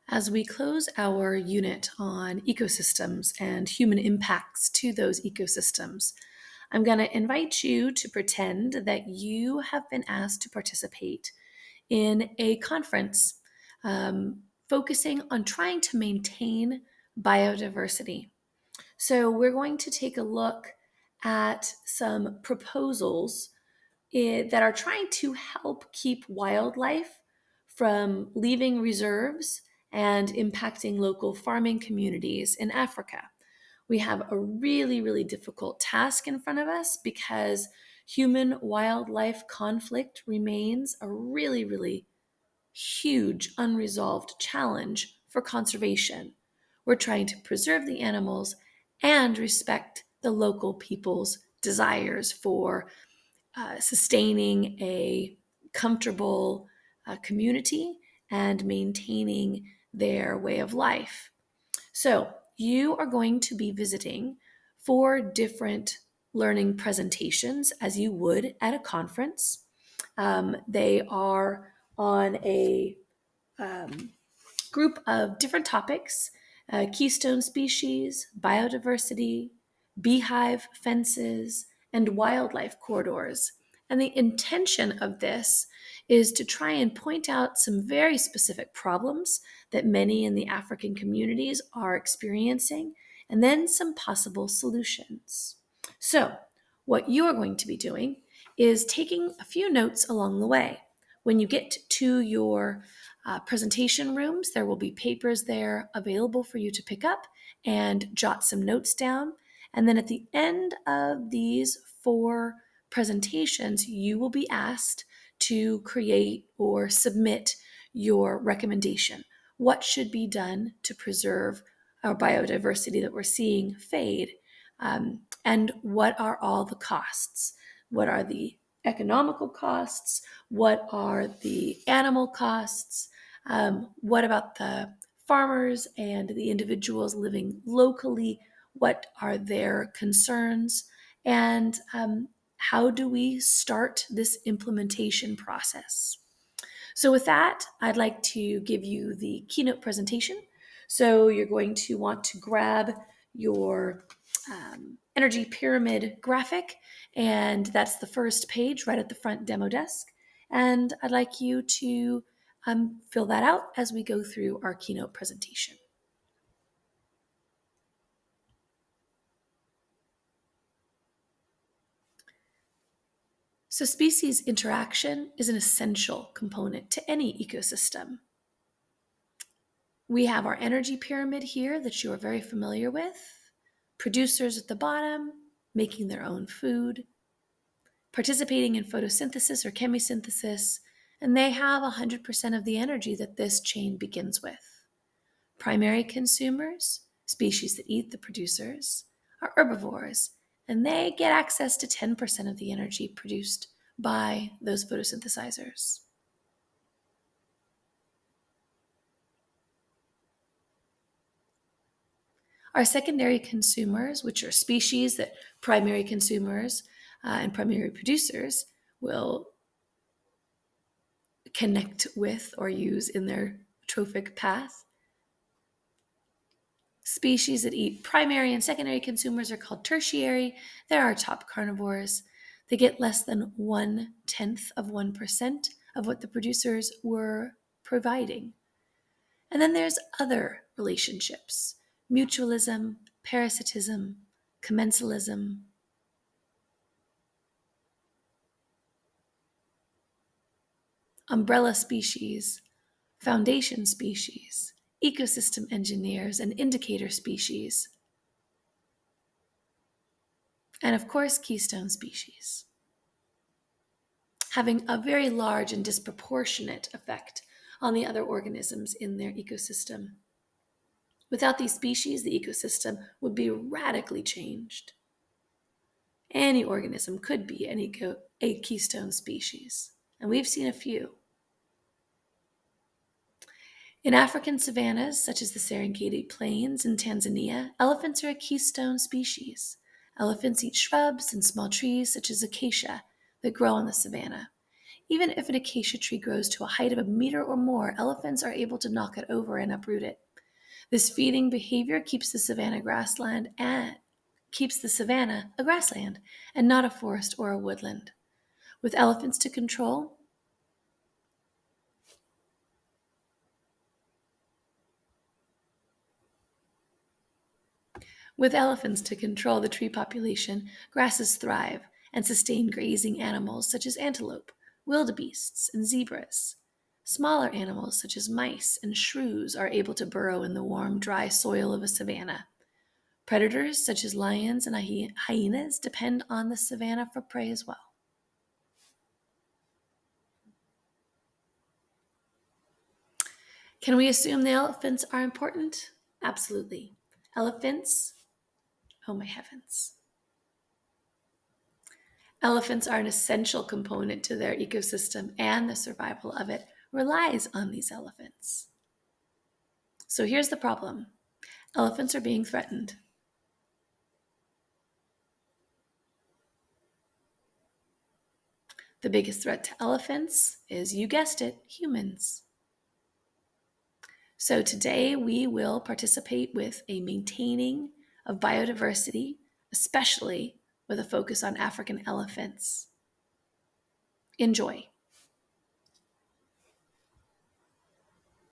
As we close our unit on ecosystems and human impacts to those ecosystems, I'm going to invite you to pretend that you have been asked to participate in a conference focusing on trying to maintain biodiversity. So we're going to take a look at some proposals that are trying to help keep wildlife from leaving reserves and impacting local farming communities in Africa. We have a really, really difficult task in front of us because human wildlife conflict remains a really, really huge unresolved challenge for conservation. We're trying to preserve the animals and respect the local people's desires for sustaining a comfortable community and maintaining their way of life. So, you are going to be visiting 4 different learning presentations as you would at a conference. They are on a group of different topics: keystone species, biodiversity, beehive fences, and wildlife corridors. And the intention of this is to try and point out some very specific problems that many in the African communities are experiencing, and then some possible solutions. So, what you are going to be doing is taking a few notes along the way. When you get to your presentation rooms, there will be papers there available for you to pick up and jot some notes down. And then at the end of these 4 presentations, you will be asked to create or submit your recommendation. What should be done to preserve our biodiversity that we're seeing fade? And what are all the costs? What are the economical costs? What are the animal costs? What about the farmers and the individuals living locally? What are their concerns? And how do we start this implementation process? So with that, I'd like to give you the keynote presentation. So you're going to want to grab your energy pyramid graphic, and that's the first page right at the front demo desk. And I'd like you to fill that out as we go through our keynote presentation. So species interaction is an essential component to any ecosystem. We have our energy pyramid here that you are very familiar with. Producers at the bottom, making their own food, participating in photosynthesis or chemisynthesis, and they have 100% of the energy that this chain begins with. Primary consumers, species that eat the producers, are herbivores, and they get access to 10% of the energy produced by those photosynthesizers. Our secondary consumers, which are species that primary consumers and primary producers will connect with or use in their trophic path. Species that eat primary and secondary consumers are called tertiary. They're our top carnivores. They get less than 1/10 of 1% of what the producers were providing. And then there's other relationships: mutualism, parasitism, commensalism. Umbrella species, foundation species, ecosystem engineers, and indicator species. And of course, keystone species, having a very large and disproportionate effect on the other organisms in their ecosystem. Without these species, the ecosystem would be radically changed. Any organism could be a keystone species, and we've seen a few. In African savannas, such as the Serengeti Plains in Tanzania, elephants are a keystone species. Elephants eat shrubs and small trees such as acacia that grow on the savanna. Even if an acacia tree grows to a height of 1 meter or more, elephants are able to knock it over and uproot it. This feeding behavior keeps the savanna a grassland and not a forest or a woodland. With elephants to control, the tree population, grasses thrive and sustain grazing animals such as antelope, wildebeests, and zebras. Smaller animals such as mice and shrews are able to burrow in the warm, dry soil of a savanna. Predators such as lions and hyenas depend on the savanna for prey as well. Can we assume the elephants are important? Absolutely. Elephants, oh my heavens. Elephants are an essential component to their ecosystem, and the survival of it relies on these elephants. So here's the problem. Elephants are being threatened. The biggest threat to elephants is, you guessed it, humans. So today we will participate with a maintaining of biodiversity, especially with a focus on African elephants. Enjoy.